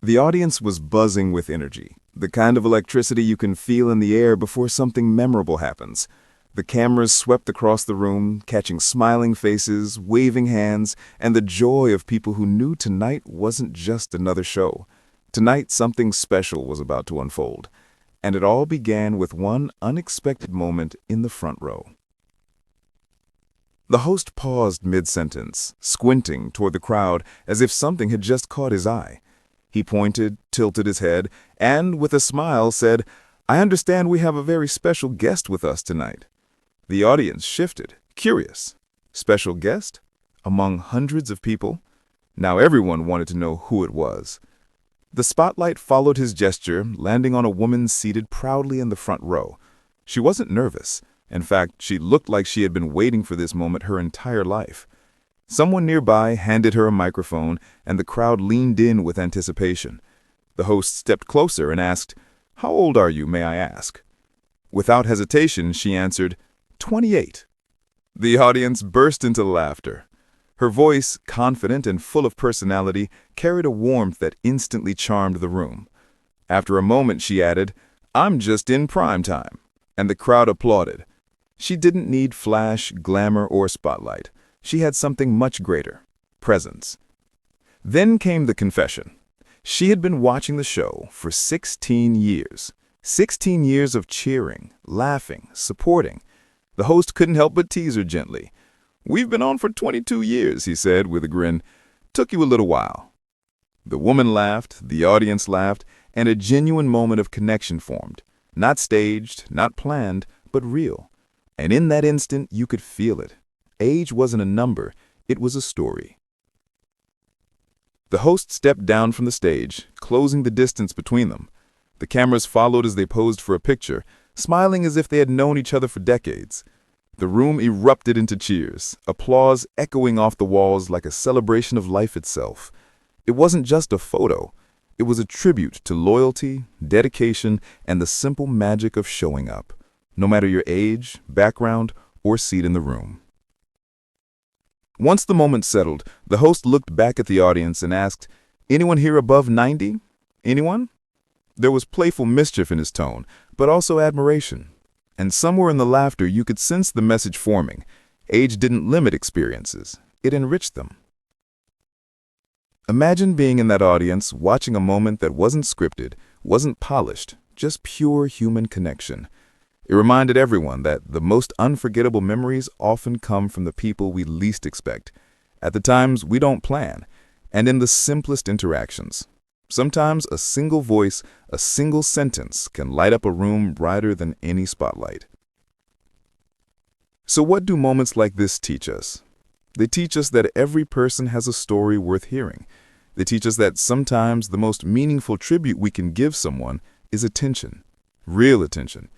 The audience was buzzing with energy, the kind of electricity you can feel in the air before something memorable happens. The cameras swept across the room, catching smiling faces, waving hands, and the joy of people who knew tonight wasn't just another show. Tonight, something special was about to unfold, and it all began with one unexpected moment in the front row. The host paused mid-sentence, squinting toward the crowd as if something had just caught his eye. He pointed, tilted his head, and, with a smile, said, "I understand we have a very special guest with us tonight." The audience shifted, curious. Special guest? Among hundreds of people? Now everyone wanted to know who it was. The spotlight followed his gesture, landing on a woman seated proudly in the front row. She wasn't nervous. In fact, she looked like she had been waiting for this moment her entire life. Someone nearby handed her a microphone, and the crowd leaned in with anticipation. The host stepped closer and asked, "How old are you, may I ask?" Without hesitation, she answered, 28. The audience burst into laughter. Her voice, confident and full of personality, carried a warmth that instantly charmed the room. After a moment, she added, "I'm just in prime time," and the crowd applauded. She didn't need flash, glamour, or spotlight. She had something much greater: presence. Then came the confession. She had been watching the show for 16 years. 16 years of cheering, laughing, supporting. The host couldn't help but tease her gently. "We've been on for 22 years, he said with a grin. "Took you a little while." The woman laughed, the audience laughed, and a genuine moment of connection formed. Not staged, not planned, but real. And in that instant, you could feel it. Age wasn't a number, it was a story. The host stepped down from the stage, closing the distance between them. The cameras followed as they posed for a picture, smiling as if they had known each other for decades. The room erupted into cheers, applause echoing off the walls like a celebration of life itself. It wasn't just a photo. It was a tribute to loyalty, dedication, and the simple magic of showing up, no matter your age, background, or seat in the room. Once the moment settled, the host looked back at the audience and asked, "Anyone here above 90? Anyone?" There was playful mischief in his tone, but also admiration. And somewhere in the laughter you could sense the message forming. Age didn't limit experiences, it enriched them. Imagine being in that audience, watching a moment that wasn't scripted, wasn't polished, just pure human connection. It reminded everyone that the most unforgettable memories often come from the people we least expect, at the times we don't plan, and in the simplest interactions. Sometimes a single voice, a single sentence can light up a room brighter than any spotlight. So what do moments like this teach us? They teach us that every person has a story worth hearing. They teach us that sometimes the most meaningful tribute we can give someone is attention, real attention.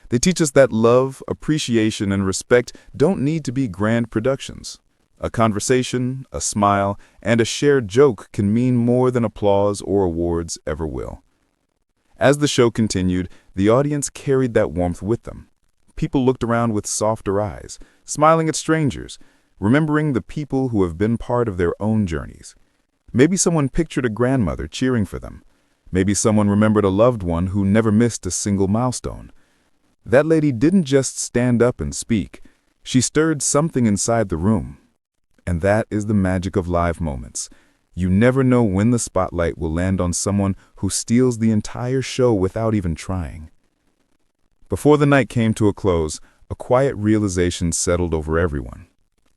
They teach us that love, appreciation, and respect don't need to be grand productions. A conversation, a smile, and a shared joke can mean more than applause or awards ever will. As the show continued, the audience carried that warmth with them. People looked around with softer eyes, smiling at strangers, remembering the people who have been part of their own journeys. Maybe someone pictured a grandmother cheering for them. Maybe someone remembered a loved one who never missed a single milestone. That lady didn't just stand up and speak. She stirred something inside the room. And that is the magic of live moments. You never know when the spotlight will land on someone who steals the entire show without even trying. Before the night came to a close, a quiet realization settled over everyone.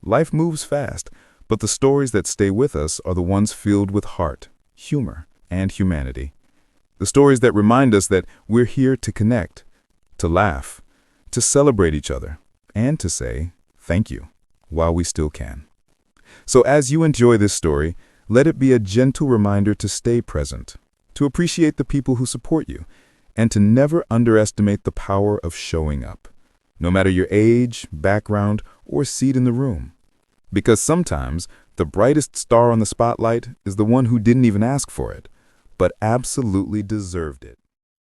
Life moves fast, but the stories that stay with us are the ones filled with heart, humor, and humanity. The stories that remind us that we're here to connect, to laugh, to celebrate each other, and to say thank you while we still can. So as you enjoy this story, let it be a gentle reminder to stay present, to appreciate the people who support you, and to never underestimate the power of showing up, no matter your age, background, or seat in the room. Because sometimes the brightest star on the spotlight is the one who didn't even ask for it, but absolutely deserved it.